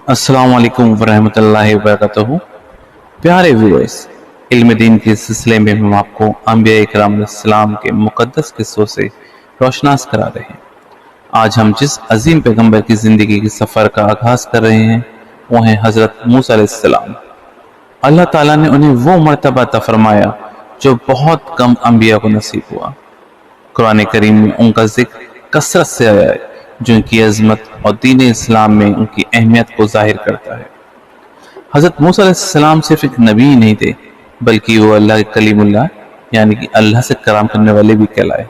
अस्सलाम वालेकुम वरहमतुल्लाहि वबरकातुहू। प्यारे व्यूअर्स, इल्म दीन के सिलसिले में हम आपको अंबिया इकराम अलैहिस्सलाम के मुक़द्दस किस्सों से रोशनास करा रहे हैं। आज हम जिस अजीम पैगंबर की ज़िंदगी के सफ़र का आगाज़ कर रहे हैं वो हैं हज़रत मूसा अलैहिस्सलाम। अल्लाह ताला ने उन्हें वो मर्तबा अता फरमाया जो बहुत कम अंबिया को नसीब हुआ। कुरान करीम में उनका जिक्र कसरत से आया है जो उनकी अजमत और दीन इस्लाम में उनकी अहमियत को जाहिर करता है। हज़रत मूसा अलैहिस्सलाम सिर्फ एक नबी ही नहीं थे बल्कि वो अल्लाह के कलीमुल्लाह यानी कि अल्लाह से कलाम करने वाले भी कहलाए।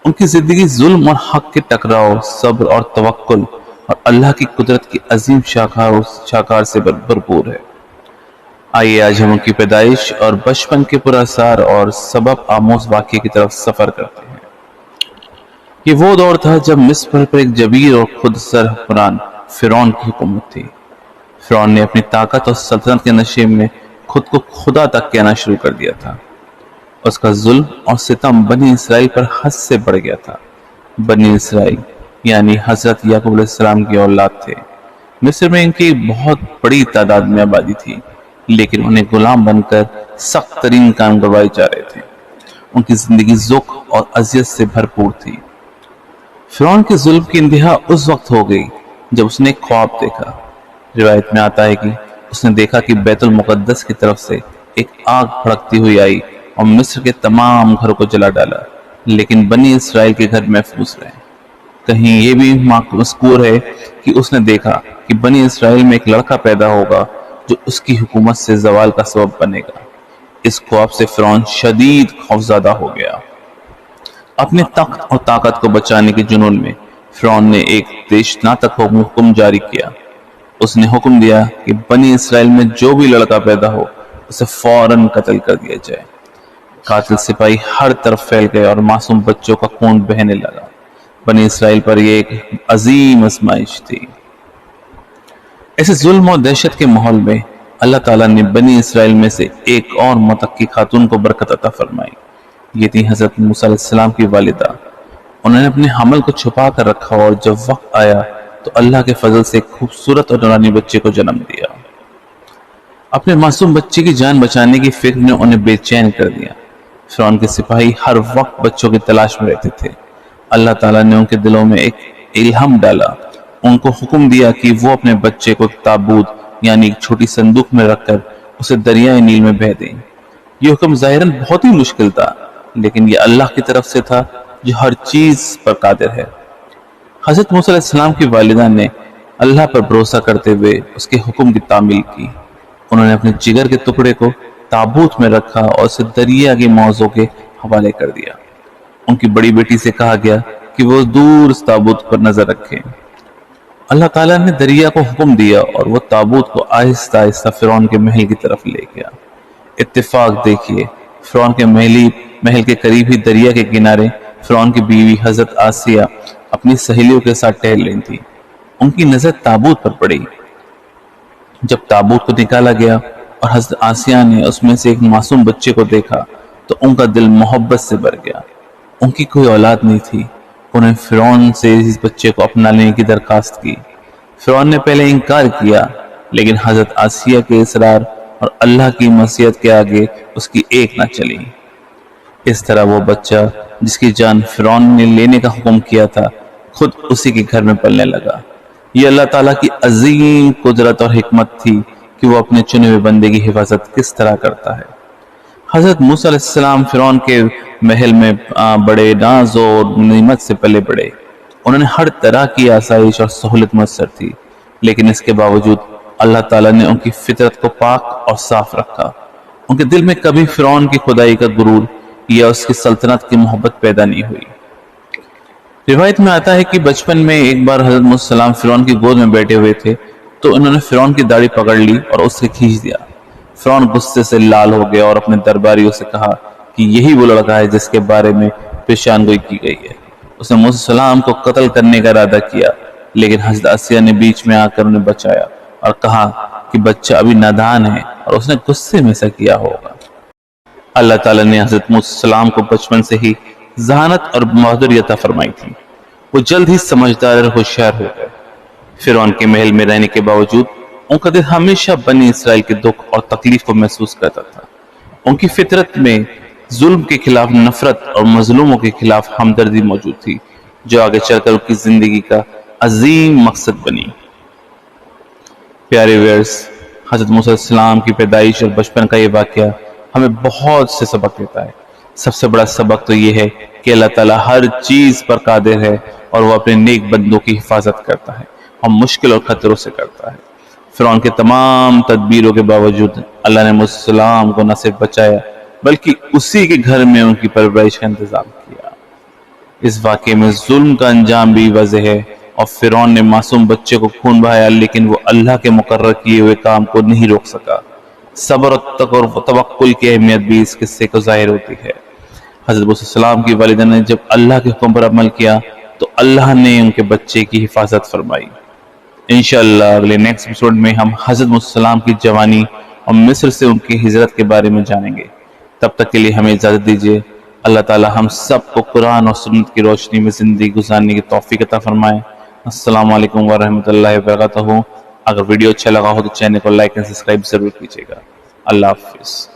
उनकी ज़िंदगी जुल्म और हक के टकराव, सब्र और तवक्कुल और अल्लाह की कुदरत की अजीम शाखार से भरपूर है। आइए आज हम उनकी पैदाइश और बचपन के पुरअसरार और सबक आमोज वाक़ये की तरफ सफ़र करते हैं। ये वो दौर था जब मिस्र पर एक जबीर और खुद सर हुक्मरान फिरौन की हुकूमत थी। फिरौन ने अपनी ताकत और सल्तनत के नशे में खुद को खुदा तक कहना शुरू कर दिया था। उसका जुल्म और सितम बनी इसराइल पर हद से बढ़ गया था। बनी इसराइल यानी हजरत याकूब अलैहिस्सलाम की औलाद थे। मिस्र में इनकी बहुत बड़ी तादाद में आबादी थी, लेकिन उन्हें गुलाम बनकर सख्त तरीन काम करवाए जा रहे थे। उनकी जिंदगी ज़ुख और अजियत से भरपूर थी। फिरौन के जुल्म की इंतहा उस वक्त हो गई जब उसने एक ख्वाब देखा। रिवायत में आता है कि उसने देखा कि बैतुल मुक़द्दस की तरफ से एक आग भड़कती हुई आई और मिस्र के तमाम घरों को जला डाला, लेकिन बनी इसराइल के घर महफूज रहे। कहीं ये भी मज़कूर है कि उसने देखा कि बनी इसराइल में एक लड़का पैदा होगा जो उसकी हुकूमत से ज़वाल का सबब बनेगा। इस ख्वाब से फिरौन शदीद खौफज़दा हो गया। अपने तख्त और ताकत को बचाने के जुनून में फिरौन ने एक देशनातक हुक्म जारी किया। उसने हुक्म दिया कि बनी इसराइल में जो भी लड़का पैदा हो उसे फौरन कत्ल कर दिया जाए। कातिल सिपाही हर तरफ फैल गए और मासूम बच्चों का खून बहने लगा। बनी इसराइल पर यह एक अजीम आजमाइश थी। ऐसे जुल्म और दहशत के माहौल में अल्लाह ताला ने बनी इसराइल में से एक और मुतक्की खातून को बरकत अता फरमाई। ये थी हजरत मूसा अलैहिस्सलाम की वालिदा। उन्होंने अपने हमल को छुपा कर रखा और जब वक्त आया तो अल्लाह के फजल से एक खूबसूरत और नूरानी बच्चे को जन्म दिया। अपने मासूम बच्चे की जान बचाने की फिक्र ने उन्हें बेचैन कर दिया। फिरौन के सिपाही हर वक्त बच्चों की तलाश में रहते थे। अल्लाह ताला ने उनके दिलों में एक इल्हम डाला। उनको हुक्म दिया कि वो अपने बच्चे को ताबूत यानी एक छोटी संदूक में रखकर उसे दरियाए नील में बह दें। ये हुक्म ज़ाहिरन बहुत ही मुश्किल था, लेकिन ये अल्लाह की तरफ से था जो हर चीज पर कादिर है। हजरत मूसा अलैहिस्सलाम की वालिदा ने अल्लाह पर भरोसा करते हुए उसके हुक्म की तामील की। उन्होंने अपने जिगर के टुकड़े को ताबूत में रखा और उसे दरिया के मौजों के हवाले कर दिया। उनकी बड़ी बेटी से कहा गया कि वो दूर उस ताबूत पर नजर रखे। अल्लाह ताला ने दरिया को हुक्म दिया और वो ताबूत को आहिस्ता आहिस्ता फिरौन के महल की तरफ ले गया। इत्तेफाक देखिए, फिरौन के महल के करीब ही दरिया के किनारे फिरौन की बीवी हजरत आसिया अपनी सहेलियों के साथ टहल रही थी। उनकी नजर ताबूत पर पड़ी। जब ताबूत को निकाला गया और हजरत आसिया ने उसमें से एक मासूम बच्चे को देखा तो उनका दिल मोहब्बत से भर गया। उनकी कोई औलाद नहीं थी। उन्हें फिरौन से इस बच्चे को अपना लेने की दरखास्त की। फिरौन ने पहले इनकार किया, लेकिन हजरत आसिया के इसरार और अल्लाह की मसीहत के आगे उसकी एक न चली। इस तरह वो बच्चा जिसकी जान फिरौन ने लेने का हुक्म किया था खुद उसी के घर में पलने लगा। ये अल्लाह ताला की अजीम कुदरत और हिकमत थी कि वो अपने चुने हुए बंदे की हिफाजत किस तरह करता है। हजरत मूसा अलैहिस्सलाम फिरौन के महल में बड़े नाज और निमत से पले बड़े। उन्होंने हर तरह की आसाइश और सहूलत मुयस्सर थी, लेकिन इसके बावजूद अल्लाह ताला ने उनकी फितरत को पाक और साफ रखा। उनके दिल में कभी फिरौन की खुदाई का गुरूर या उसकी सल्तनत की मोहब्बत पैदा नहीं हुई। रिवायत में आता है कि बचपन में एक बार हजरत मूसा फिरौन की गोद में बैठे हुए थे तो उन्होंने फिरौन की दाढ़ी पकड़ ली और उससे खींच दिया। फिरौन गुस्से से लाल हो गया और अपने दरबारियों से कहा कि यही वो लड़का है जिसके बारे में पेशानगोई की गई है। उसने मूसा को कत्ल करने का इरादा किया, लेकिन हजरत आसिया ने बीच में आकर उन्हें बचाया और कहा कि बच्चा अभी नादान है और उसने गुस्से में ऐसा किया होगा। अल्लाह ताला ने हजरत मूसा को बचपन से ही जहानत और बहादुरी अता फरमाई थी। वो जल्द ही समझदार और होशियार हो गए। فرعون کے محل میں رہنے کے باوجود ان کا دل ہمیشہ بنی اسرائیل کے دکھ اور تکلیف کو محسوس کرتا تھا۔ ان کی فطرت میں ظلم کے خلاف نفرت اور مظلوموں کے خلاف ہمدردی موجود تھی، جو آگے چل کر ان کی زندگی کا عظیم مقصد بنی۔ پیارے ویئرز، حضرت موسیٰ علیہ السلام کی پیدائش اور بچپن کا یہ واقعہ ہمیں بہت سے سبق دیتا ہے۔ سب سے بڑا سبق تو یہ ہے کہ اللہ تعالیٰ ہر چیز پر قادر ہے اور وہ اپنے نیک بندوں کی حفاظت کرتا ہے اور مشکل اور خطروں سے کرتا ہے۔ فرعون کے تمام تدبیروں کے باوجود اللہ نے موسیٰ علیہ السلام کو نہ صرف بچایا بلکہ اسی کے گھر میں ان کی پرورش کا انتظام کیا۔ اس واقعے میں ظلم کا انجام بھی واضح ہے، اور فرعون نے معصوم بچے کو خون بہایا، لیکن وہ اللہ کے مقرر کیے ہوئے کام کو نہیں روک سکا۔ صبر اور توکل کی اہمیت بھی اس قصے کو ظاہر ہوتی ہے۔ حضرت موسیٰ علیہ السلام کی والدہ نے جب اللہ کے حکم پر عمل کیا تو اللہ نے ان کے بچے کی حفاظت فرمائی۔ انشاءاللہ اگلے نیکسٹ ایپیسوڈ میں ہم حضرت موسیٰ علیہ السلام کی جوانی اور مصر سے ان کی ہجرت کے بارے میں جانیں گے۔ تب تک کے لیے ہمیں اجازت دیجیے۔ اللہ تعالی ہم سب کو قرآن اور سنت کی روشنی میں زندگی گزارنے کی توفیق عطا فرمائے۔ السلام علیکم ورحمۃ اللہ وبرکاتہ۔ اگر ویڈیو اچھا لگا ہو تو چینل کو لائک اور سبسکرائب ضرور کیجیے گا۔ اللہ حافظ۔